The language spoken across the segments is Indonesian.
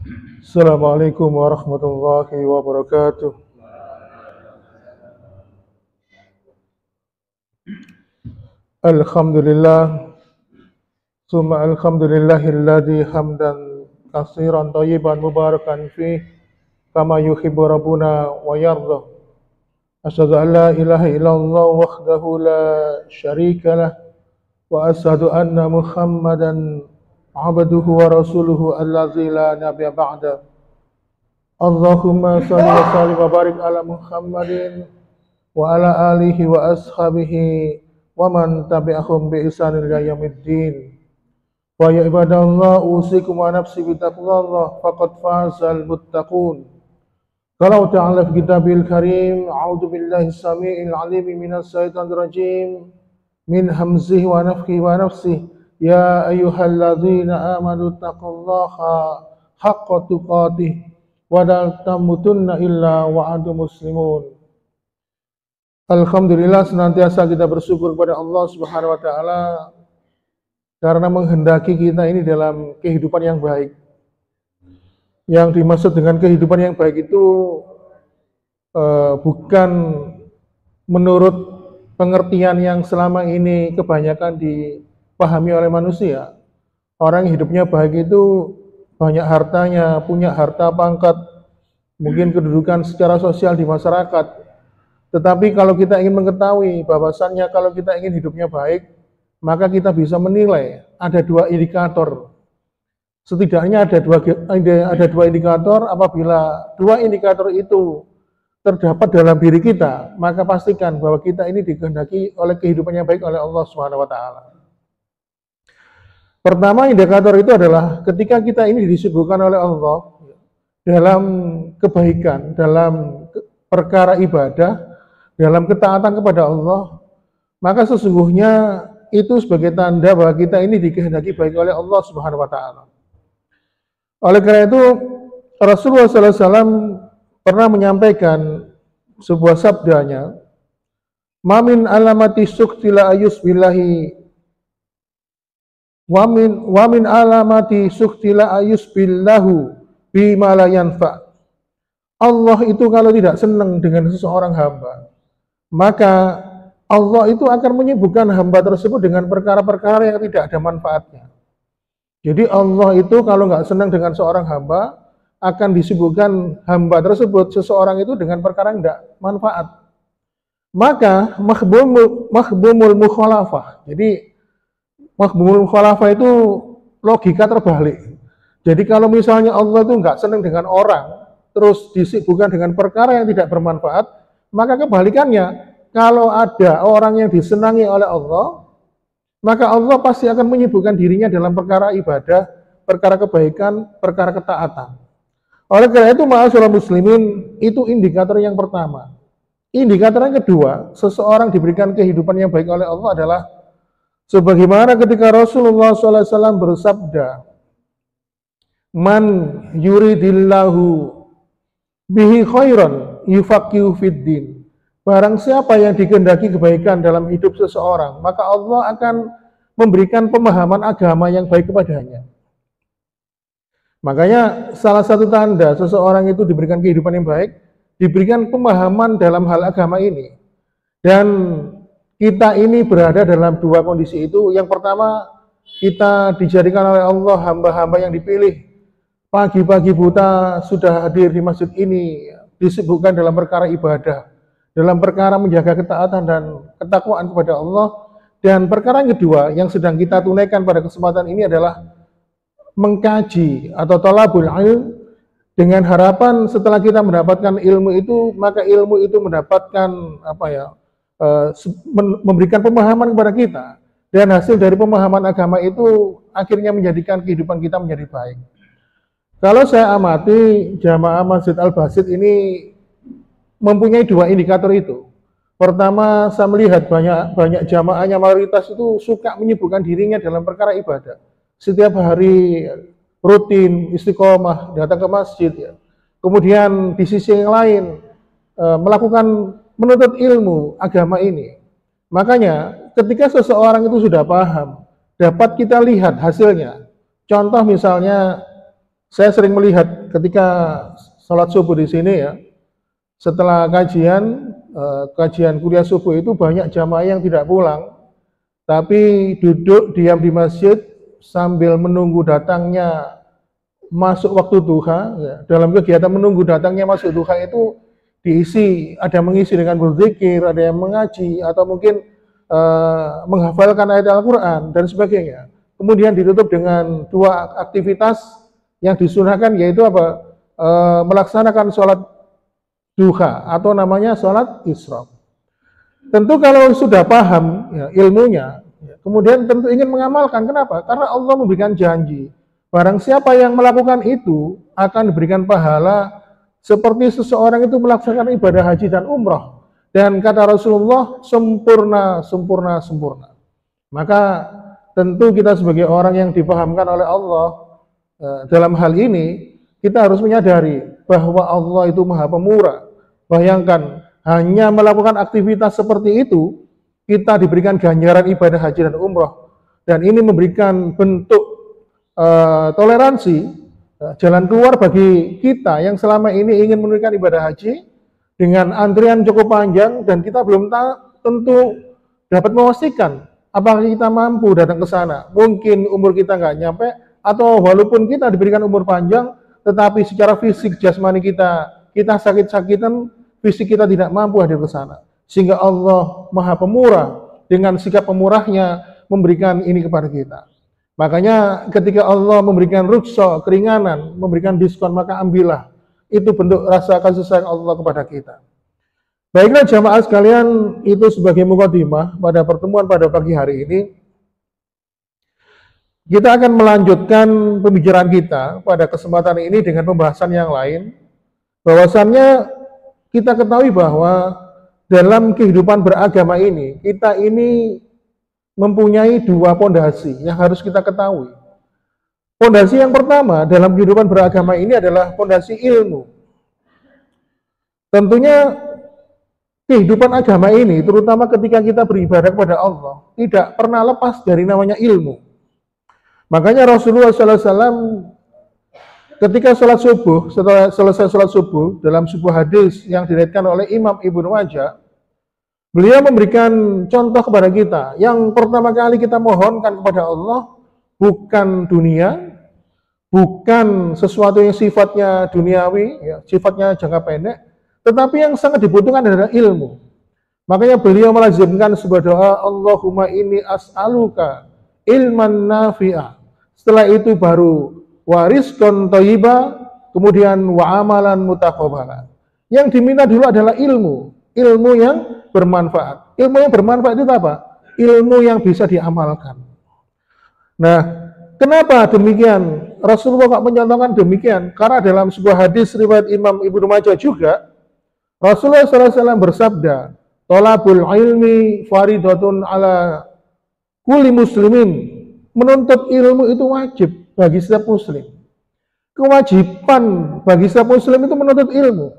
Assalamualaikum warahmatullahi wabarakatuh. Alhamdulillah, summa alhamdulillahilladzi hamdan katsiran thayyiban mubarakan fih kama yuhibbu rabbuna wa yarda. Asyhadu an la ilaha illallah wahdahu la syarika lah wa asyhadu anna Muhammadan abduhu wa rasuluhu allazi la nabiyya ba'da. Allahumma shalli wa sallim wa barik ala Muhammadin wa ala alihi wa ashabihi wa man tabi'ahum bi ihsanin ila yaumiddin. Wa ya ibadallah usikum wa nafsi bi taqwallah faqad fazal muttaqun. Qala ta'ala fi kitabil karim, a'udzu billahi samii'il 'aliim minas syaitonir rajim min hamzihi wa nafthihi wa nafsihi. Ya ayyuhalladzina amanu taqullaha haqqa tuqatih wa la tamutunna illa wa antum muslimun. Alhamdulillah, senantiasa kita bersyukur kepada Allah Subhanahu wa taala karena menghendaki kita ini dalam kehidupan yang baik. Yang dimaksud dengan kehidupan yang baik itu bukan menurut pengertian yang selama ini kebanyakan dipahami oleh manusia. Orang yang hidupnya baik itu banyak hartanya, punya harta, pangkat, mungkin kedudukan secara sosial di masyarakat. Tetapi kalau kita ingin mengetahui bahwasannya kalau kita ingin hidupnya baik, maka kita bisa menilai ada dua indikator. Setidaknya ada dua indikator. Apabila dua indikator itu terdapat dalam diri kita, maka pastikan bahwa kita ini dikehendaki oleh kehidupan yang baik oleh Allah Subhanahu wa taala. Pertama, indikator itu adalah ketika kita ini disibukkan oleh Allah dalam kebaikan, dalam perkara ibadah, dalam ketaatan kepada Allah, maka sesungguhnya itu sebagai tanda bahwa kita ini dikehendaki baik oleh Allah Subhanahu wa taala. Oleh karena itu, Rasulullah SAW pernah menyampaikan sebuah sabdanya, "Mamin alamati suktila ayus billahi wamin alamati suktila ayus billahu bima la yanfa." Allah itu kalau tidak senang dengan seseorang hamba, maka Allah itu akan menyibukkan hamba tersebut dengan perkara-perkara yang tidak ada manfaatnya. Jadi Allah itu kalau nggak senang dengan seorang hamba, akan disibukkan hamba tersebut, seseorang itu dengan perkara yang tidak manfaat. Maka mahbumul mukhalafah. Jadi mahbumul mukhalafah itu logika terbalik. Jadi kalau misalnya Allah itu nggak senang dengan orang, terus disibukkan dengan perkara yang tidak bermanfaat, maka kebalikannya, kalau ada orang yang disenangi oleh Allah, maka Allah pasti akan menyibukkan dirinya dalam perkara ibadah, perkara kebaikan, perkara ketaatan. Oleh karena itu, ma'asyiral muslimin, itu indikator yang pertama. Indikator yang kedua, seseorang diberikan kehidupan yang baik oleh Allah adalah sebagaimana ketika Rasulullah SAW bersabda, "Man yuridillahu bihi khairan yufaqihu fiddin." Barang siapa yang dikehendaki kebaikan dalam hidup seseorang, maka Allah akan memberikan pemahaman agama yang baik kepadanya. Makanya salah satu tanda seseorang itu diberikan kehidupan yang baik, diberikan pemahaman dalam hal agama ini. Dan kita ini berada dalam dua kondisi itu. Yang pertama, kita dijadikan oleh Allah hamba-hamba yang dipilih. Pagi-pagi buta sudah hadir di masjid ini, disibukkan dalam perkara ibadah, dalam perkara menjaga ketaatan dan ketakwaan kepada Allah. Dan perkara yang kedua yang sedang kita tunaikan pada kesempatan ini adalah mengkaji atau talabul ilm, dengan harapan setelah kita mendapatkan ilmu itu, maka ilmu itu mendapatkan memberikan pemahaman kepada kita, dan hasil dari pemahaman agama itu akhirnya menjadikan kehidupan kita menjadi baik. Kalau saya amati jamaah Masjid Al-Basit ini mempunyai dua indikator itu. Pertama, saya melihat banyak jamaahnya, mayoritas itu suka menyibukkan dirinya dalam perkara ibadah. Setiap hari rutin istiqomah datang ke masjid, ya. Kemudian di sisi yang lain melakukan menuntut ilmu agama ini. Makanya ketika seseorang itu sudah paham, dapat kita lihat hasilnya. Contoh misalnya Saya sering melihat ketika sholat subuh di sini ya, setelah kajian kuliah subuh itu banyak jamaah yang tidak pulang, tapi duduk diam di masjid sambil menunggu datangnya masuk waktu duha. Ya. Dalam kegiatan menunggu datangnya masuk duha itu ada mengisi dengan berzikir, ada yang mengaji, atau mungkin menghafalkan ayat Al-Quran dan sebagainya. Kemudian ditutup dengan dua aktivitas yang disunahkan, yaitu apa? Melaksanakan sholat duha atau namanya sholat isyraq. Tentu kalau sudah paham ya, ilmunya, ya, kemudian tentu ingin mengamalkan. Kenapa? Karena Allah memberikan janji, barang siapa yang melakukan itu akan diberikan pahala seperti seseorang itu melaksanakan ibadah haji dan umrah. Dan kata Rasulullah, sempurna, sempurna, sempurna. Maka tentu kita sebagai orang yang dipahamkan oleh Allah dalam hal ini, kita harus menyadari bahwa Allah itu Maha Pemurah. Bayangkan, hanya melakukan aktivitas seperti itu, kita diberikan ganjaran ibadah haji dan umrah. Dan ini memberikan bentuk toleransi, jalan keluar bagi kita yang selama ini ingin menunaikan ibadah haji dengan antrian cukup panjang, dan kita belum tentu dapat memastikan apakah kita mampu datang ke sana. Mungkin umur kita nggak nyampe, atau walaupun kita diberikan umur panjang, tetapi secara fisik jasmani kita sakit-sakitan, fisik kita tidak mampu hadir ke sana. Sehingga Allah Maha Pemurah dengan sikap pemurahnya memberikan ini kepada kita. Makanya ketika Allah memberikan rukhsah, keringanan, memberikan diskon, maka ambillah. Itu bentuk rasa kasih sayang Allah kepada kita. Baiklah jamaah sekalian, itu sebagai mukadimah pada pertemuan pada pagi hari ini. Kita akan melanjutkan pembicaraan kita pada kesempatan ini dengan pembahasan yang lain. Bahwasannya kita ketahui bahwa dalam kehidupan beragama ini, kita ini mempunyai dua pondasi yang harus kita ketahui. Pondasi yang pertama dalam kehidupan beragama ini adalah pondasi ilmu. Tentunya kehidupan agama ini, terutama ketika kita beribadah kepada Allah, tidak pernah lepas dari namanya ilmu. Makanya Rasulullah SAW ketika sholat subuh, setelah selesai sholat subuh, dalam sebuah hadis yang diriwayatkan oleh Imam Ibnu Majah, beliau memberikan contoh kepada kita. Yang pertama kali kita mohonkan kepada Allah bukan dunia, bukan sesuatu yang sifatnya duniawi, ya, sifatnya jangka pendek, tetapi yang sangat dibutuhkan adalah ilmu. Makanya beliau melazimkan sebuah doa, Allahumma inni as'aluka ilman nafi'ah. Setelah itu baru warizqan thayyiba, kemudian wa amalan mutaqabbala. Yang diminta dulu adalah ilmu, ilmu yang bermanfaat. Ilmu yang bermanfaat itu apa? Ilmu yang bisa diamalkan. Nah, kenapa demikian? Rasulullah kok mencontohkan demikian? Karena dalam sebuah hadis riwayat Imam Ibnu Majah juga, Rasulullah SAW bersabda, "Thalabul ilmi faridatun ala kulli muslimin." Menuntut ilmu itu wajib bagi setiap muslim. Kewajiban bagi setiap muslim itu menuntut ilmu.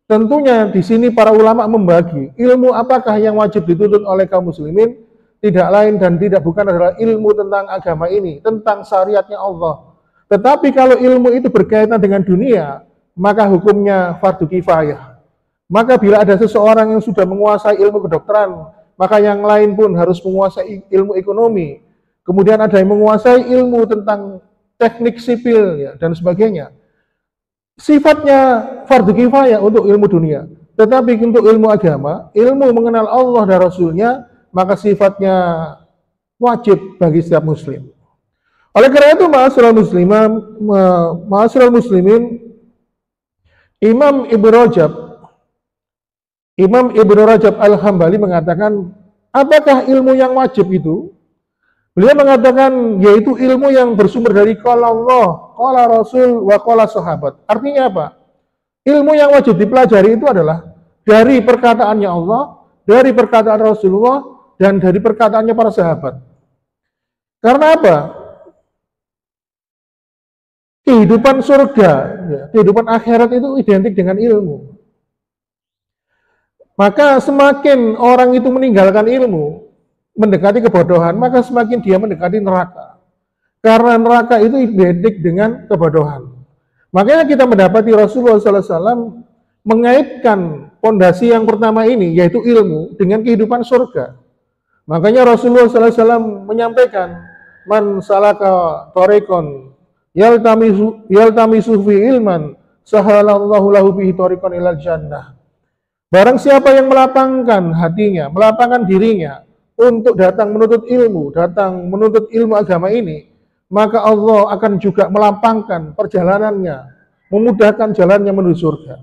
Tentunya di sini para ulama membagi ilmu apakah yang wajib dituntut oleh kaum muslimin, tidak lain dan tidak bukan adalah ilmu tentang agama ini, tentang syariatnya Allah. Tetapi kalau ilmu itu berkaitan dengan dunia, maka hukumnya fardu kifayah. Maka bila ada seseorang yang sudah menguasai ilmu kedokteran, maka yang lain pun harus menguasai ilmu ekonomi. Kemudian ada yang menguasai ilmu tentang teknik sipil ya, dan sebagainya. Sifatnya fardu kifayah untuk ilmu dunia. Tetapi untuk ilmu agama, ilmu mengenal Allah dan Rasulnya, maka sifatnya wajib bagi setiap muslim. Oleh karena itu, ma'asyiral muslimin, Imam Ibnu Rajab Al-Hambali mengatakan, apakah ilmu yang wajib itu? Beliau mengatakan, yaitu ilmu yang bersumber dari qala Allah, qala Rasul, wa qala sahabat. Artinya apa? Ilmu yang wajib dipelajari itu adalah dari perkataannya Allah, dari perkataan Rasulullah, dan dari perkataannya para sahabat. Karena apa? Kehidupan surga, ya, kehidupan akhirat itu identik dengan ilmu. Maka semakin orang itu meninggalkan ilmu, mendekati kebodohan, maka semakin dia mendekati neraka. Karena neraka itu identik dengan kebodohan. Makanya kita mendapati Rasulullah SAW mengaitkan pondasi yang pertama ini, yaitu ilmu, dengan kehidupan surga. Makanya Rasulullah SAW menyampaikan, man salaka tariqan yaltamisu fi ilman sahalallahu lahu bihi tariqan ilal jannah. Barang siapa yang melapangkan hatinya, melapangkan dirinya untuk datang menuntut ilmu agama ini, maka Allah akan juga melapangkan perjalanannya, memudahkan jalannya menuju surga.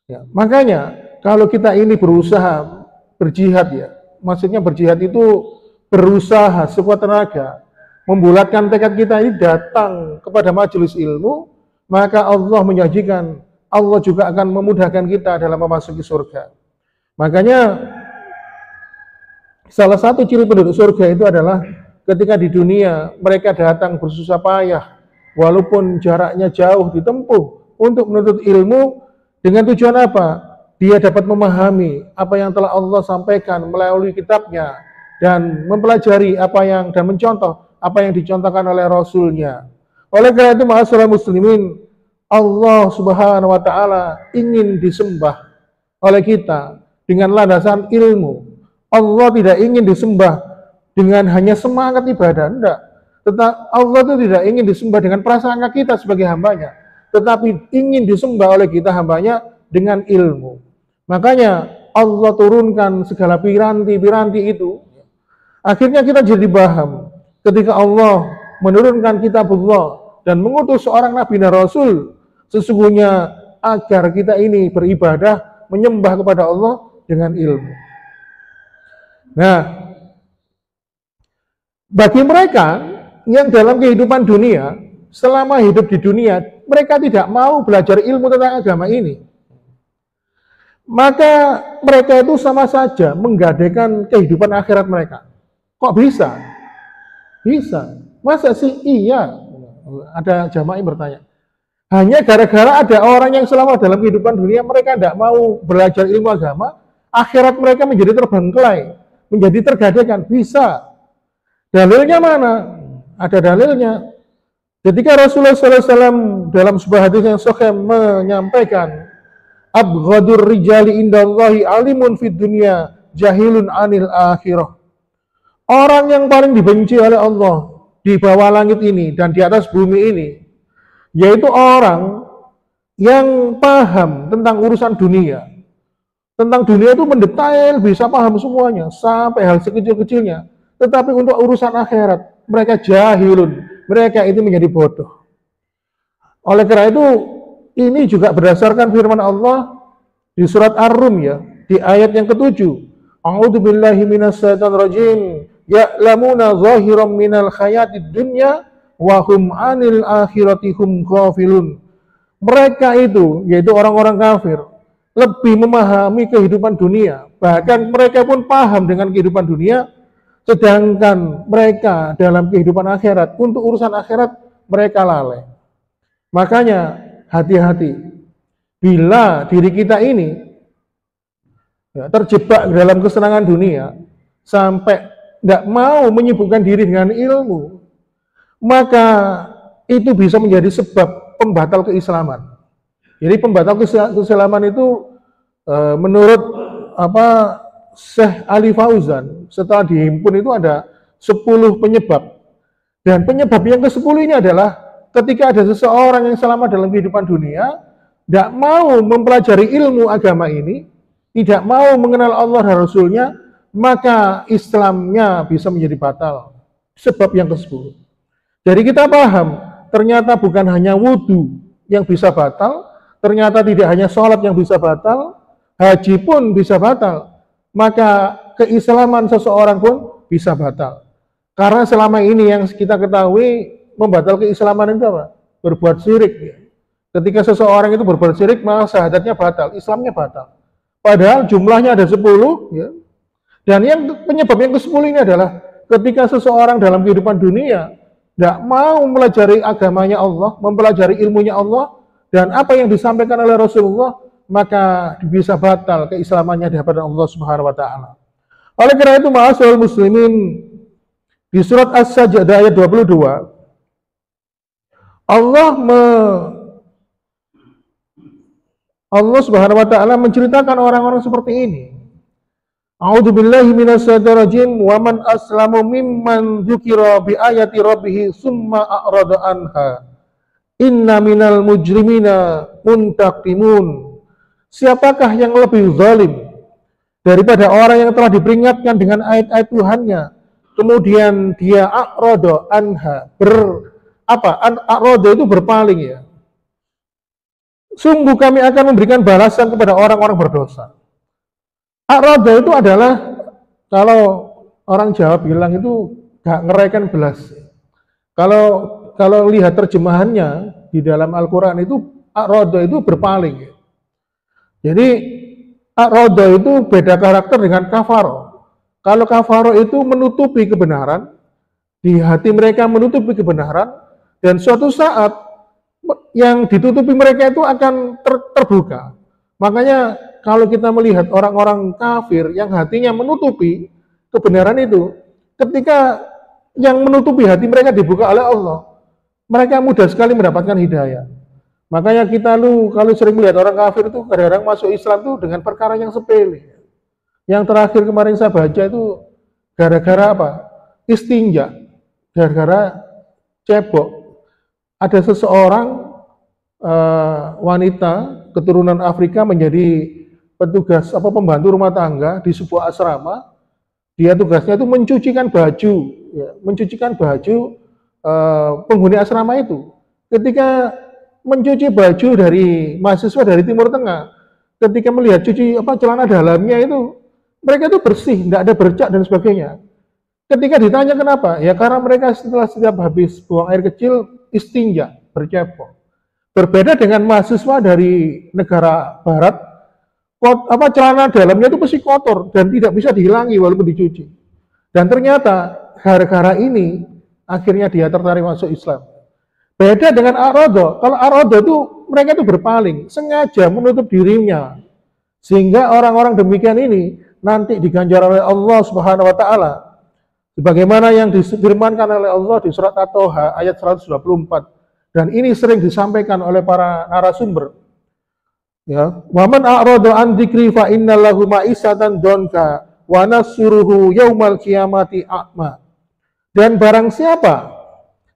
Ya, makanya kalau kita ini berusaha berjihad, ya, maksudnya berjihad itu berusaha sekuat tenaga, membulatkan tekad kita ini datang kepada majelis ilmu, maka Allah menjanjikan, Allah juga akan memudahkan kita dalam memasuki surga. Makanya salah satu ciri penduduk surga itu adalah ketika di dunia mereka datang bersusah payah, walaupun jaraknya jauh ditempuh untuk menuntut ilmu dengan tujuan apa? Dia dapat memahami apa yang telah Allah sampaikan melalui kitabnya dan mempelajari dan mencontoh apa yang dicontohkan oleh Rasulnya. Oleh karena itu, ma'asyiral muslimin, Allah Subhanahu wa Ta'ala ingin disembah oleh kita dengan landasan ilmu. Allah tidak ingin disembah dengan hanya semangat ibadah, enggak. Tetapi Allah itu tidak ingin disembah dengan prasangka kita sebagai hambanya, tetapi ingin disembah oleh kita hambanya dengan ilmu. Makanya Allah turunkan segala piranti-piranti itu. Akhirnya kita jadi paham ketika Allah menurunkan kitabullah dan mengutus seorang nabi dan rasul, sesungguhnya agar kita ini beribadah, menyembah kepada Allah dengan ilmu. Nah, bagi mereka yang dalam kehidupan dunia, selama hidup di dunia, mereka tidak mau belajar ilmu tentang agama ini. Maka mereka itu sama saja menggadaikan kehidupan akhirat mereka. Kok bisa? Bisa. Masa sih iya? Ada jamaah yang bertanya. Hanya gara-gara ada orang yang selama dalam kehidupan dunia mereka tidak mau belajar ilmu agama, akhirat mereka menjadi terbengkelai, menjadi tergadaikan. Bisa. Dalilnya mana? Ada dalilnya. Ketika Rasulullah SAW dalam sebuah hadis yang sahih menyampaikan, abghadur rijali indallahi alimun fid dunya jahilun anil akhirah. Orang yang paling dibenci oleh Allah di bawah langit ini dan di atas bumi ini, yaitu orang yang paham tentang urusan dunia. Tentang dunia itu mendetail, bisa paham semuanya, sampai hal sekecil-kecilnya. Tetapi untuk urusan akhirat, mereka jahilun, mereka itu menjadi bodoh. Oleh karena itu, ini juga berdasarkan firman Allah di surat Ar-Rum, ya, di ayat yang ke-7. A'udzu billahi minasyaitonir rajim. Ya'lamuna zahiran minal hayatid dunya wa hum 'anil akhirati hum ghafilun. Mereka itu, yaitu orang-orang kafir, lebih memahami kehidupan dunia, bahkan mereka pun paham dengan kehidupan dunia, sedangkan mereka dalam kehidupan akhirat, untuk urusan akhirat mereka lalai. Makanya hati-hati bila diri kita ini terjebak dalam kesenangan dunia sampai tidak mau menyibukkan diri dengan ilmu, maka itu bisa menjadi sebab pembatal keislaman. Jadi pembatal keislaman itu menurut Syekh Ali Fauzan, setelah dihimpun itu ada 10 penyebab. Dan penyebab yang ke-10 ini adalah ketika ada seseorang yang selama dalam kehidupan dunia tidak mau mempelajari ilmu agama ini, tidak mau mengenal Allah dan Rasulnya, maka Islamnya bisa menjadi batal. Sebab yang ke-10. Jadi kita paham, ternyata bukan hanya wudhu yang bisa batal, ternyata tidak hanya sholat yang bisa batal, haji pun bisa batal. Maka keislaman seseorang pun bisa batal. Karena selama ini yang kita ketahui, membatal keislaman itu apa? Berbuat syirik. Ketika seseorang itu berbuat syirik, maka syahadatnya batal, Islamnya batal. Padahal jumlahnya ada 10, ya. Dan penyebab yang ke-10 ini adalah ketika seseorang dalam kehidupan dunia tidak mau mempelajari agamanya Allah, mempelajari ilmunya Allah, dan apa yang disampaikan oleh Rasulullah, maka bisa batal keislamannya di hadapan Allah Subhanahu wa Ta'ala. Oleh karena itu, ma'asyiral muslimin, di surat As-Sajdah ayat 22, Allah Allah Subhanahu wa taala menceritakan orang-orang seperti ini. A'udzubillahi minasyaitonir rajim wa man aslamu mimman dzukira bi ayati rabbih summa a'rada anha. Inna minal mujrimina muntaqimun. Siapakah yang lebih zalim daripada orang yang telah diperingatkan dengan ayat-ayat Tuhannya, kemudian dia a'rada anha, a'rada itu berpaling ya. Sungguh kami akan memberikan balasan kepada orang-orang berdosa. A'rada itu adalah, kalau orang Jawa bilang itu gak ngereken belas. Kalau lihat terjemahannya di dalam Al-Quran itu, a'rada itu berpaling. Jadi a'rada itu beda karakter dengan kafaro. Kalau kafaro itu menutupi kebenaran, di hati mereka menutupi kebenaran, dan suatu saat yang ditutupi mereka itu akan terbuka. Makanya kalau kita melihat orang-orang kafir yang hatinya menutupi kebenaran itu, ketika yang menutupi hati mereka dibuka oleh Allah, mereka mudah sekali mendapatkan hidayah. Makanya kita kalau sering melihat orang kafir itu kadang-kadang masuk Islam itu dengan perkara yang sepele. Yang terakhir kemarin saya baca itu gara-gara apa? Istinja, gara-gara cebok. Ada seseorang wanita keturunan Afrika menjadi petugas pembantu rumah tangga di sebuah asrama. Dia tugasnya itu mencucikan baju penghuni asrama itu. Ketika mencuci baju dari mahasiswa dari Timur Tengah, ketika melihat celana dalamnya itu, mereka itu bersih, tidak ada bercak dan sebagainya. Ketika ditanya kenapa, ya karena mereka setelah setiap habis buang air kecil istinja, bercebok. Berbeda dengan mahasiswa dari negara barat, celana dalamnya itu pasti kotor dan tidak bisa dihilangi walaupun dicuci. Dan ternyata gara-gara ini akhirnya dia tertarik masuk Islam. Beda dengan a'rada. Kalau a'rada itu mereka itu berpaling, sengaja menutup dirinya. Sehingga orang-orang demikian ini nanti diganjar oleh Allah Subhanahu wa taala. Sebagaimana yang difirmankan oleh Allah di surat At-Toha ayat 124. Dan ini sering disampaikan oleh para narasumber. Ya, wa man a'rada an dzikri fa innalahu ma'isatan donka wa nasuruhu yaumal qiyamati a'ma. Dan barang siapa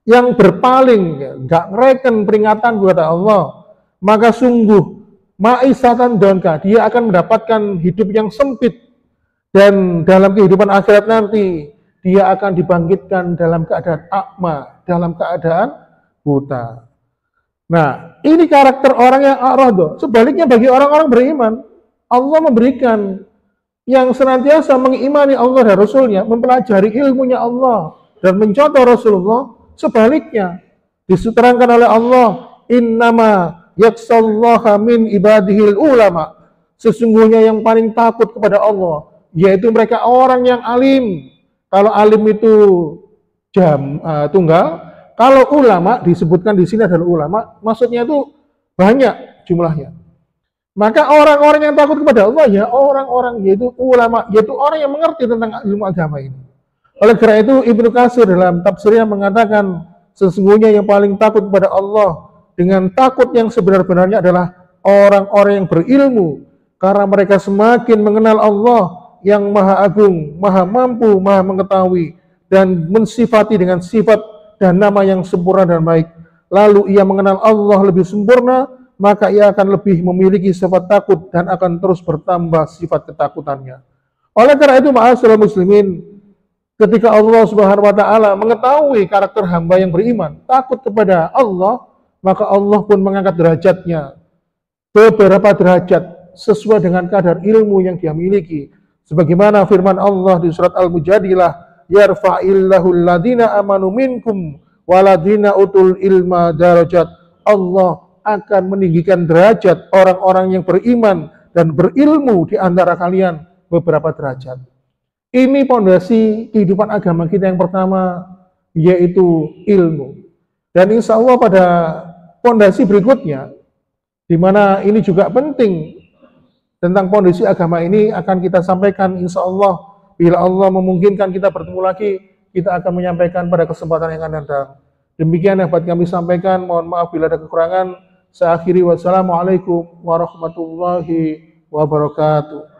yang berpaling, enggak ngereken peringatan kepada Allah, maka sungguh ma'isatan donka, dia akan mendapatkan hidup yang sempit, dan dalam kehidupan akhirat nanti dia akan dibangkitkan dalam keadaan a'ma, dalam keadaan buta. Nah, ini karakter orang yang a'rada. Sebaliknya bagi orang-orang beriman, Allah memberikan yang senantiasa mengimani Allah dan Rasulnya, mempelajari ilmunya Allah dan mencontoh Rasulullah. Sebaliknya diterangkan oleh Allah, innama yaksallaha min ibadihil ulama. Sesungguhnya yang paling takut kepada Allah yaitu mereka orang yang alim. Kalau alim itu tunggal, kalau ulama disebutkan di sini adalah ulama, maksudnya itu banyak jumlahnya. Maka orang-orang yang takut kepada Allah ya orang-orang yaitu ulama, yaitu orang yang mengerti tentang ilmu agama ini. Oleh karena itu Ibnu Katsir dalam tafsirnya mengatakan sesungguhnya yang paling takut kepada Allah dengan takut yang sebenar-benarnya adalah orang-orang yang berilmu, karena mereka semakin mengenal Allah yang maha agung, maha mampu, maha mengetahui, dan mensifati dengan sifat dan nama yang sempurna dan baik. Lalu ia mengenal Allah lebih sempurna, maka ia akan lebih memiliki sifat takut dan akan terus bertambah sifat ketakutannya. Oleh karena itu ma'asyiral muslimin, ketika Allah Subhanahu wa taala mengetahui karakter hamba yang beriman, takut kepada Allah, maka Allah pun mengangkat derajatnya beberapa derajat sesuai dengan kadar ilmu yang dia miliki. Sebagaimana firman Allah di surat Al-Mujadilah, yarfa'illahu alladhina amanu minkum waladhina utul ilma darajat. Allah akan meninggikan derajat orang-orang yang beriman dan berilmu di antara kalian beberapa derajat. Ini pondasi kehidupan agama kita yang pertama, yaitu ilmu. Dan insya Allah pada pondasi berikutnya, di mana ini juga penting, tentang pondasi agama ini akan kita sampaikan insya Allah. Bila Allah memungkinkan kita bertemu lagi, kita akan menyampaikan pada kesempatan yang akan datang. Demikian yang dapat kami sampaikan, mohon maaf bila ada kekurangan. Saya akhiri, wassalamualaikum warahmatullahi wabarakatuh.